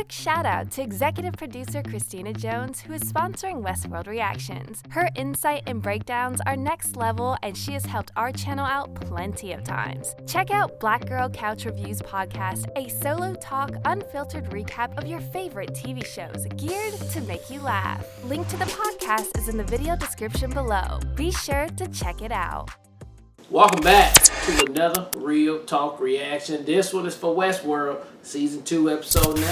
quick shout out to executive producer Christina Jones, who is sponsoring Westworld Reactions. Her insight and breakdowns are next level, and she has helped our channel out plenty of times. Check out Black Girl Couch Reviews Podcast, a solo talk, unfiltered recap of your favorite TV shows geared to make you laugh. Link to the podcast is in the video description below. Be sure to check it out. Welcome back to another Real Talk Reaction. This one is for Westworld, Season 2, Episode 9.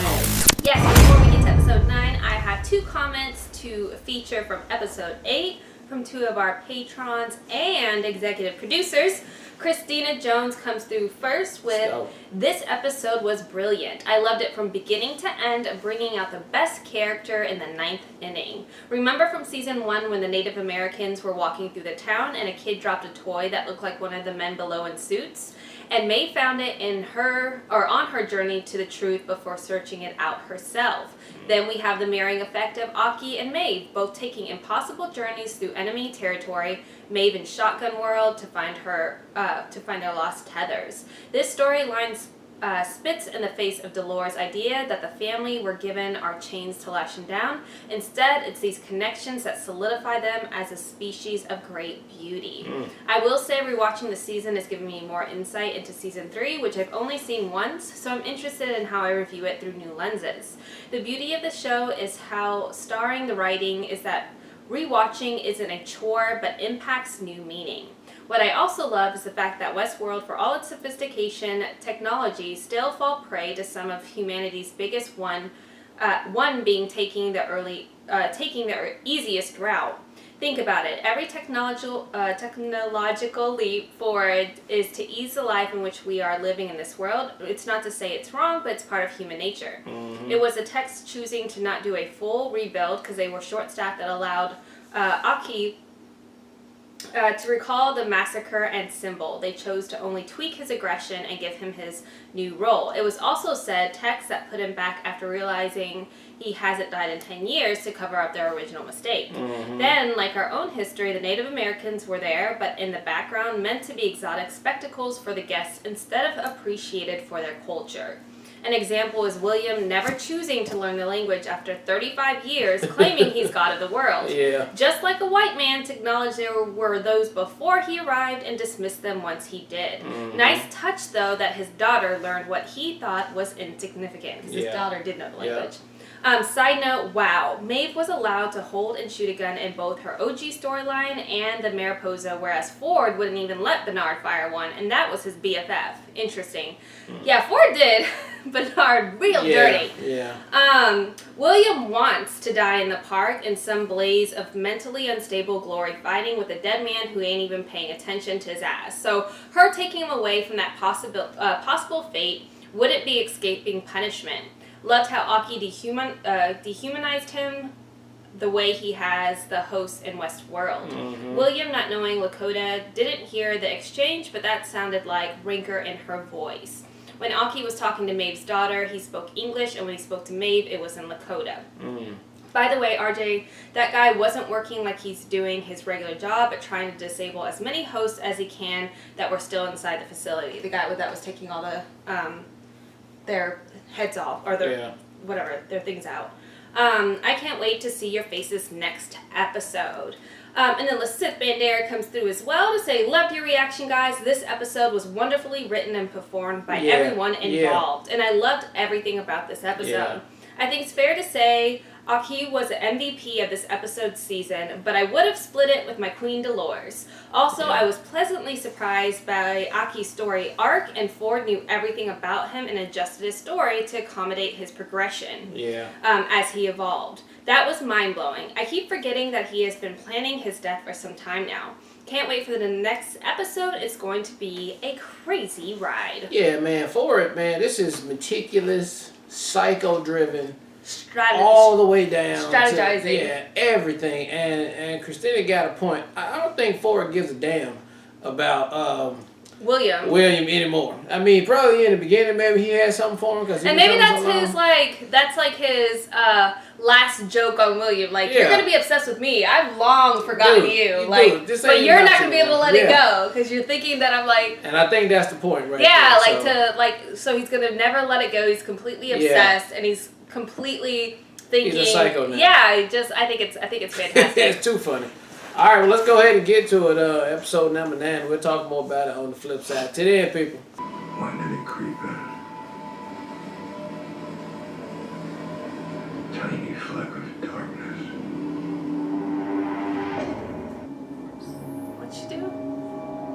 Yes, before we get to Episode 9, I have 2 comments to feature from Episode 8 from 2 of our patrons and executive producers. Christina Jones comes through first with, "This episode was brilliant. I loved it from beginning to end, bringing out the best character in the 9th inning. Remember from Season 1 when the Native Americans were walking through the town and a kid dropped a toy that looked like one of the men below in suits? And May found it on her journey to the truth before searching it out herself. Then we have the mirroring effect of Aki and Maeve, both taking impossible journeys through enemy territory, Maeve in Shotgun World to find their lost tethers. This storyline spits in the face of Dolores' idea that the family we're given are chains to lash them down. Instead, it's these connections that solidify them as a species of great beauty. I will say rewatching the season has given me more insight into Season 3, which I've only seen once, so I'm interested in how I review it through new lenses. The beauty of the show is how starring the writing is that rewatching isn't a chore, but impacts new meaning. What I also love is the fact that Westworld, for all its sophistication, technology, still fall prey to some of humanity's biggest one being taking the easiest route. Think about it. Every technological leap forward is to ease the life in which we are living in this world. It's not to say it's wrong, but it's part of human nature. It was the techs choosing to not do a full rebuild because they were short-staffed that allowed Aki to recall the massacre and symbol. They chose to only tweak his aggression and give him his new role. It was also said techs that put him back after realizing he hasn't died in 10 years to cover up their original mistake. Then, like our own history, the Native Americans were there, but in the background meant to be exotic spectacles for the guests instead of appreciated for their culture. An example is William never choosing to learn the language after 35 years, claiming he's God of the world. Just like a white man to acknowledge there were those before he arrived and dismiss them once he did. Nice touch, though, that his daughter learned what he thought was insignificant, because his daughter did know the language. Side note, wow, Maeve was allowed to hold and shoot a gun in both her OG storyline and the Mariposa, whereas Ford wouldn't even let Bernard fire one, and that was his BFF. Interesting. Yeah, Ford did Bernard real dirty. William wants to die in the park in some blaze of mentally unstable glory, fighting with a dead man who ain't even paying attention to his ass. So her taking him away from that possible fate wouldn't be escaping punishment. Loved how Aki dehumanized him the way he has the hosts in Westworld. William, not knowing Lakota, didn't hear the exchange, but that sounded like rancor in her voice. When Aki was talking to Maeve's daughter, he spoke English, and when he spoke to Maeve, it was in Lakota. By the way, RJ, that guy wasn't working like he's doing his regular job, but trying to disable as many hosts as he can that were still inside the facility. The guy that was taking all the their heads off, or their their things out. I can't wait to see your faces next episode. And then Lasith Bandera comes through as well to say, loved your reaction, guys. This episode was wonderfully written and performed by everyone involved. And I loved everything about this episode. I think it's fair to say Aki was the MVP of this episode's season, but I would have split it with my queen Dolores. Also, I was pleasantly surprised by Aki's story arc, and Ford knew everything about him and adjusted his story to accommodate his progression as he evolved. That was mind-blowing. I keep forgetting that he has been planning his death for some time now. Can't wait for the next episode. It's going to be a crazy ride. Yeah, man. Ford, man, this is meticulous, psycho-driven, all the way down strategizing, everything. And Christina got a point. I don't think Ford gives a damn about William anymore. I mean, probably in the beginning maybe he had something for him, and maybe that's his last joke on William. Like, you're gonna be obsessed with me. I've long forgotten you. Like, but you're not gonna be able to let it go because you're thinking that I'm like. And I think that's the point, right? Yeah, there, so he's gonna never let it go. He's completely obsessed, and he's completely thinking. He's a psycho now. Yeah, I think it's fantastic. It's too funny. All right, well, let's go ahead and get to it. Episode number 9. We'll talk more about it on the flip side. To the end, people. When did it creep in? Tiny fleck of darkness. What'd she do?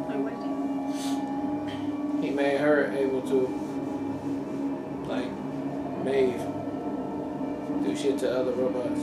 What did he do? He made her able to, like, Maeve, do shit to other robots.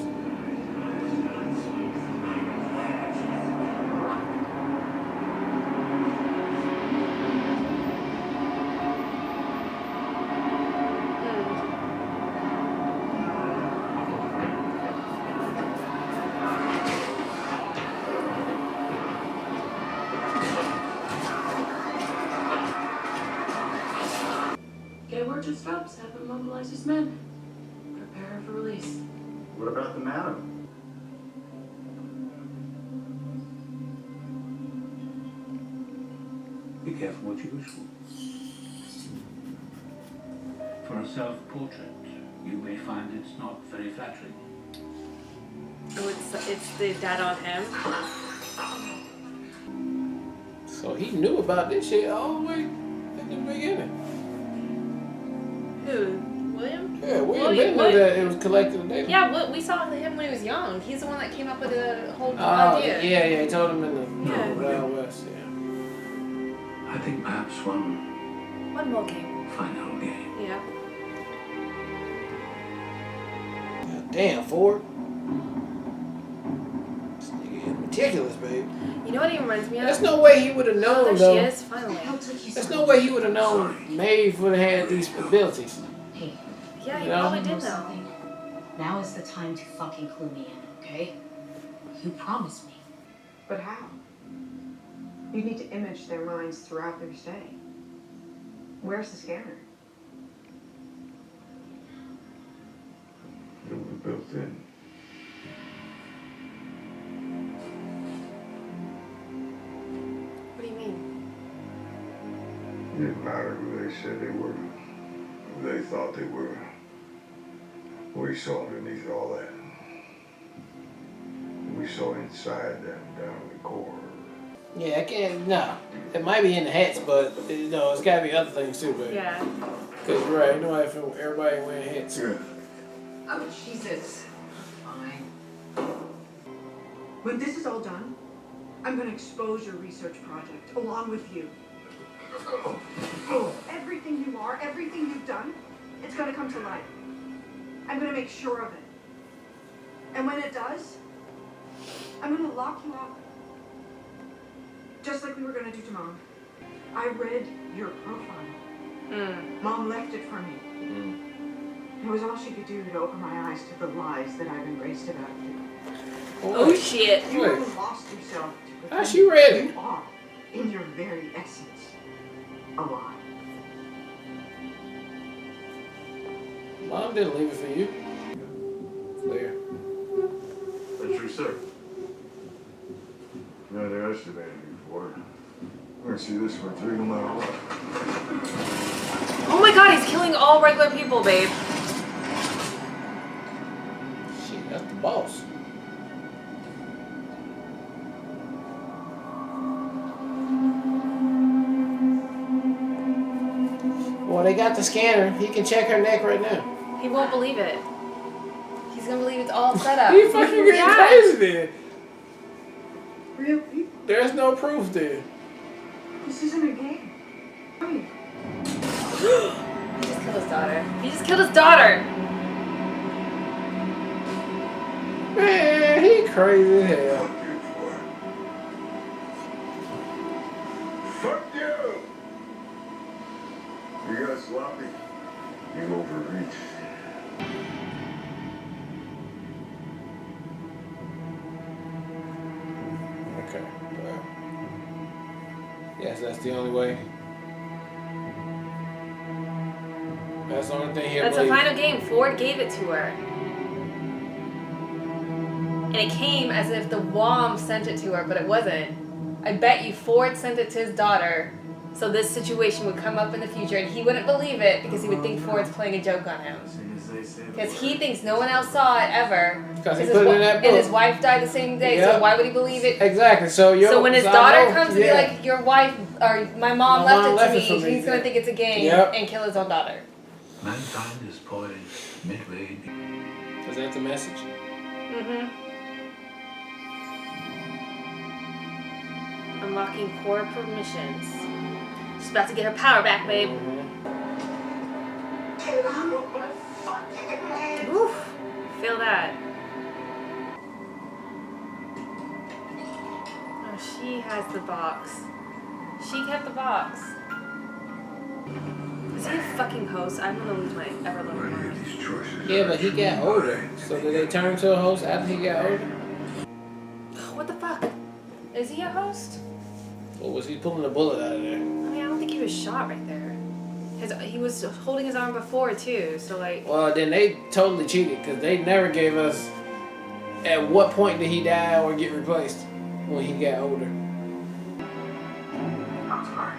Get word to Stubbs, have him mobilize his men. Prepare for release. What about the madam? Be careful what you wish for. For a self-portrait, you may find it's not very flattering. Oh, it's the dad on him. So he knew about this shit all the way at the beginning. Who? William? Yeah, William didn't know that it was collecting data. Yeah, we saw him when he was young. He's the one that came up with the whole Oh, idea. yeah, he told him in the Yeah. Wild West, yeah. I think perhaps one One more game. final game. Yeah. God damn, Ford. This nigga is ridiculous, babe. You know what he reminds me of? There's no way he would have Oh, known, there though. she is, finally. There's no way he would have known Maeve would have had these abilities. Hey, Yeah, he You know? probably did know know. something? Now is the time to fucking clue me in, okay? You promised me. But how? You need to image their minds throughout their stay. Where's the scanner? It was built in. What do you mean? It didn't matter who they said they were, who they thought they were. We saw underneath all that. We saw inside them down in the core. Yeah, I can't, no. It might be in the hats, but, you know, it's gotta be other things too, baby. Yeah. Because, right, you know, everybody wearing hats. Yeah. Oh, Jesus. Fine. When this is all done, I'm gonna expose your research project, along with you. Everything you are, everything you've done, it's gonna come to light. I'm gonna make sure of it. And when it does, I'm gonna lock you up. Just like we were gonna do to Mom. I read your profile. Mom left it for me. It was all she could do to open my eyes to the lies that I've embraced about you. Oh, shit. You Wait. haven't lost yourself to How she read it? You are, in your very essence, a lie. Mom didn't leave it for you. There. That's true, sir. You underestimated me before. We're gonna see this one through no matter what. Oh my god, he's killing all regular people, babe. Shit, that's the boss. Well, they got the scanner. He can check her neck right now. He won't believe it. He's gonna believe it's all set up. He fucking getting Yeah. crazy there. Real people. There's no proof there. This isn't a game. Hey, He just killed his daughter. He just killed his daughter. Man, he crazy as hell. Fuck you for it. Fuck you! You got sloppy. You overreached. Okay. Well, yes, that's the only way. That's the only thing he'll That's the believe. final game. Ford gave it to her. And it came as if the WOM sent it to her, but it wasn't. I bet you Ford sent it to his daughter, so this situation would come up in the future, and he wouldn't believe it because he would think Ford's playing a joke on him. Because he thinks no one else saw it ever. Because he put it in that book. And his wife died the same day, so why would he believe it? Exactly. So when his daughter comes to be like, your wife, or my mom left it to me, he's going to think it's a game and kill his own daughter. Mankind is poised midway. Is that the message? Mm-hmm. Unlocking core permissions. She's about to get her power back, babe. Oof. Feel that. Oh, she has the box. She kept the box. Is he a fucking host? I'm gonna lose my ever-loving mind. Yeah, but he got older. So did they turn him to a host after he got older? What the fuck? Is he a host? Or was he pulling a bullet out of there? I mean, I don't think he was shot right there. He was holding his arm before too, so like. Well, then they totally cheated because they never gave us at what point did he die or get replaced when he got older. I'm sorry.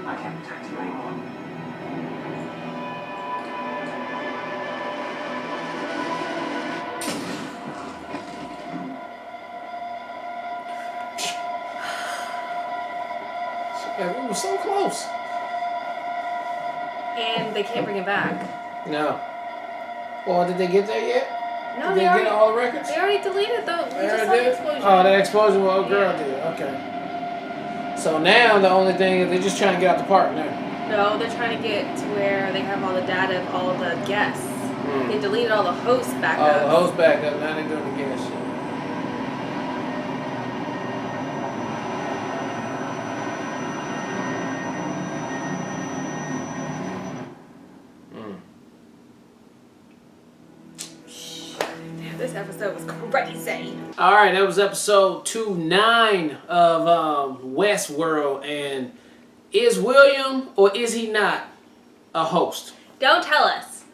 I can't protect you anymore. We were so close. And they can't bring it back. No. Well, did they get there yet? No, did they already get all the records? They already deleted the explosion. Oh, that explosion, well, girl did. Okay. So now the only thing is they're just trying to get out the park now. No, they're trying to get to where they have all the data of all the guests. They deleted all the host backups. Oh, the host backup. Now they're doing the guest shit. This episode was crazy. All right, that was episode 2-9 of Westworld. And is William or is he not a host? Don't tell us,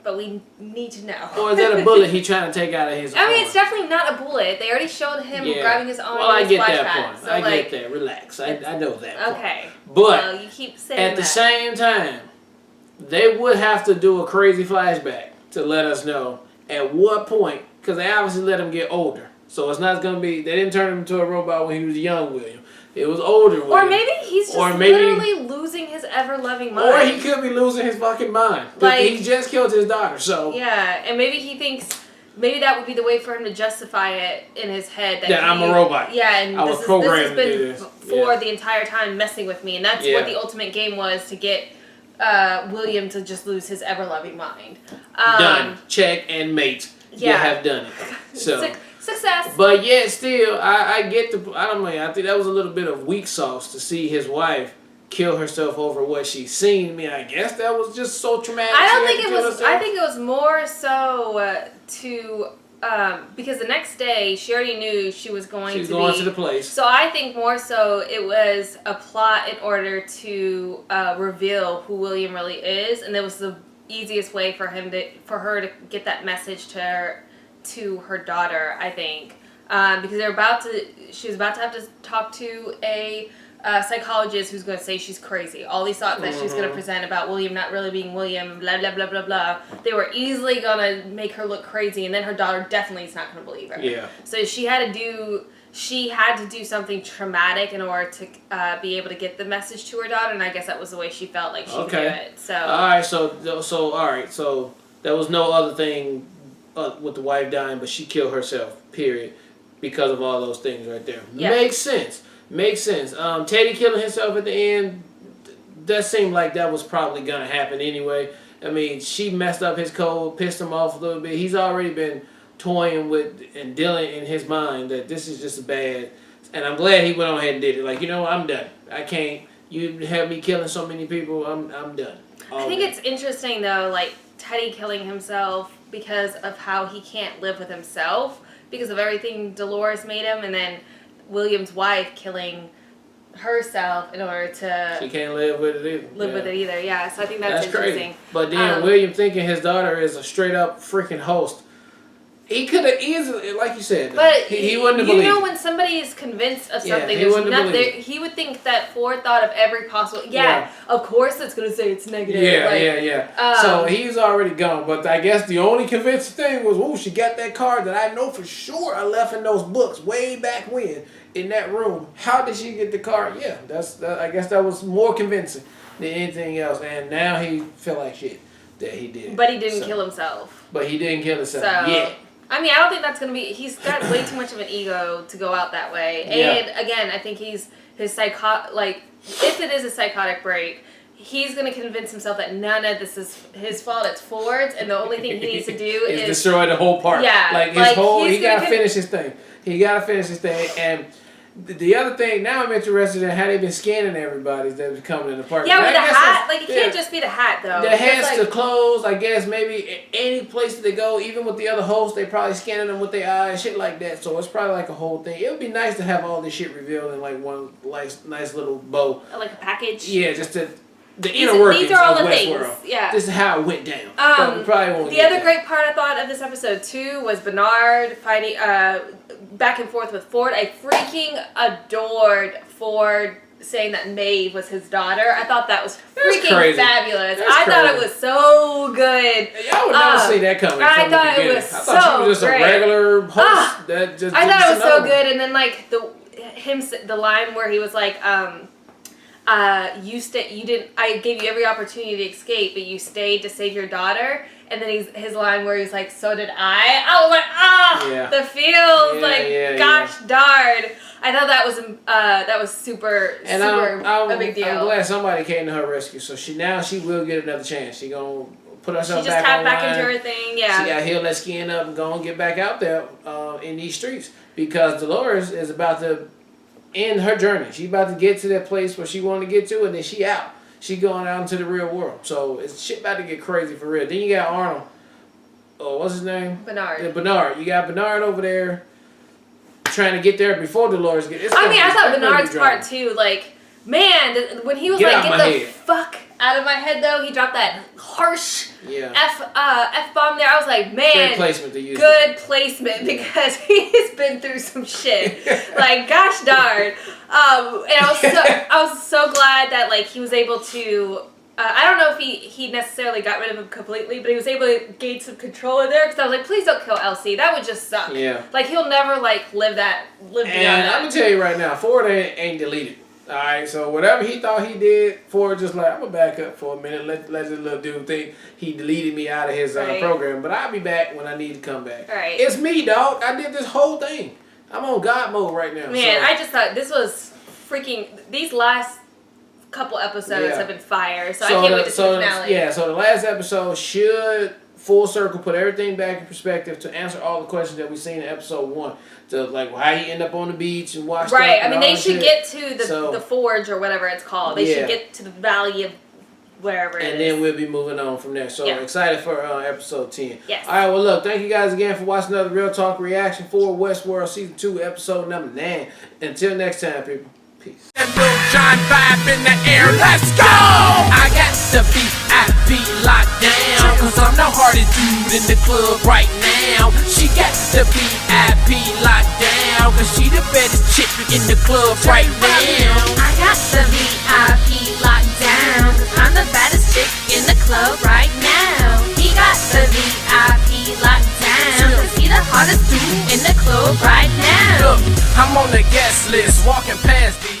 but we need to know. Or is that a bullet he trying to take out of his arm? I mean, it's definitely not a bullet. They already showed him grabbing his arm. Well, I get that flashback, point. so I get that. Relax. I know that point. Okay. But well, you keep saying at the same time, they would have to do a crazy flashback to let us know at what point, because they obviously let him get older. So it's not going to be, they didn't turn him into a robot when he was young William. It was older William. Or maybe he's just literally losing his ever-loving mind. Or he could be losing his fucking mind. Like, he just killed his daughter, so. Yeah, and maybe he thinks, maybe that would be the way for him to justify it in his head. That I'm a robot. Yeah, and I was this programmed has to do been this. for the entire time messing with me. And that's what the ultimate game was, to get William to just lose his ever-loving mind. Done. Check and mate. You have done it. So. Success. But yet still, I get the, I don't know, I think that was a little bit of weak sauce to see his wife kill herself over what she's seen. I mean, I guess that was just so traumatic. I don't think it was, herself. I think it was more so because the next day she already knew she was going to the place. So I think more so it was a plot in order to reveal who William really is, and that was the easiest way for her to get that message to her daughter, I think, because she was about to have to talk to a psychologist who's going to say she's crazy. All these thoughts that she was going to present about William not really being William, blah blah blah blah blah, they were easily going to make her look crazy, and then her daughter definitely is not going to believe her. Yeah. So she had to do something traumatic in order to be able to get the message to her daughter, and I guess that was the way she felt like she could do it. So. All right. So there was no other thing with the wife dying, but she killed herself, period, because of all those things right there. Yeah. Makes sense. Teddy killing himself at the end, that seemed like that was probably going to happen anyway. I mean, she messed up his code, pissed him off a little bit. He's already been toying with and dealing in his mind that this is just bad. And I'm glad he went on ahead and did it. Like, you know what, I'm done. I can't, you have me killing so many people, I'm done. I think it's interesting, though, like, Teddy killing himself because of how he can't live with himself, because of everything Dolores made him, and then William's wife killing herself in order to... She can't live with it either. Yeah. So I think that's interesting. Crazy. But then William thinking his daughter is a straight up freaking host, He could have easily, like you said, but he wouldn't have you believed. know, when somebody is convinced of Yeah, something, he there's wouldn't have nothing. believed. He would think that Ford thought of every possible. Yeah, of course it's gonna say it's negative. Yeah. So he's already gone. But I guess the only convincing thing was, oh, she got that card that I know for sure I left in those books way back when in that room. How did she get the card? Yeah, I guess that was more convincing than anything else. And now he feel like shit that he did. But he didn't kill himself. But he didn't kill himself. So, Yeah. I mean, I don't think that's gonna be. He's got way too much of an ego to go out that way. And again, I think his if it is a psychotic break, he's gonna convince himself that none of this is his fault. It's Ford's, and the only thing he needs to do is destroy the whole park. Yeah, like his whole. He gotta finish his thing. And the other thing, now I'm interested in how they've been scanning everybody that's coming in the park. Yeah, with the hat. Like, it can't just be the hat, though. The hats, the clothes, I guess, maybe any place that they go, even with the other hosts, they probably scanning them with their eyes, shit like that. So it's probably like a whole thing. It would be nice to have all this shit revealed in like one nice little bow. Like a package? Yeah, just the inner workings these are all of the Westworld. things. Yeah. This is how it went down. But we probably won't the other great part I thought of this episode too was Bernard fighting back and forth with Ford. I freaking adored Ford saying that Maeve was his daughter. I thought that was freaking fabulous. I thought it was so good. I would never see that coming. I thought it was I thought she was just great. a regular host. I thought it was so good. And then like the line where he was like, I gave you every opportunity to escape, but you stayed to save your daughter. And then his line where he's like, so did I. I was like, the feels, gosh darn. I thought that was super a big deal. I'm glad somebody came to her rescue. So she will get another chance. She gonna put herself back online. She just tapped back into her thing, yeah. She got to heal that skin up and go and get back out there in these streets. Because Dolores is about to end her journey. She's about to get to that place where she wanted to get to, and then she out. She going out into the real world. So it's shit about to get crazy for real. Then you got Arnold. Oh, what's his name? Bernard. Yeah, Bernard. You got Bernard over there trying to get there before Dolores gets. I thought Bernard's part too. Like, man, when he was like, "Get the fuck out of my head," though, he dropped that harsh F bomb there. I was like, man, good placement to use. Good placement because he's been through some shit. Like, gosh darn. And I was so glad that like he was able to. I don't know if he necessarily got rid of him completely, but he was able to gain some control in there. Because I was like, please don't kill Elsie. That would just suck. Yeah. Like, he'll never like live beyond that. And I'm gonna tell you right now, Ford ain't deleted. All right, so whatever he thought he did, Ford just like, I'm gonna back up for a minute. Let this little dude think he deleted me out of his program, but I'll be back when I need to come back. Right. It's me, dog. I did this whole thing. I'm on God mode right now. Man, I just thought this was freaking. These last couple episodes have been fire, so I can't wait to see the finale. So the last episode should full circle put everything back in perspective to answer all the questions that we've seen in episode 1. To like how he ended up on the beach and watched. Right. I mean, they should get to the forge or whatever it's called. They should get to the valley of wherever it is. And then we'll be moving on from there. So excited for episode 10. Yes. All right. Well, look. Thank you guys again for watching another Real Talk reaction for Westworld season 2, episode number 9. Until next time, people. Peace. And Lil Jon vibe in the air, let's go! I got the VIP locked down, cause I'm the hardest dude in the club right now. She got the VIP locked down, cause she the baddest chick in the club right now. I got the VIP locked down, cause I'm the baddest chick in the club right now. He got the VIP locked down, cause he the hottest dude in the club right now. Look, I'm on the guest list, walking past these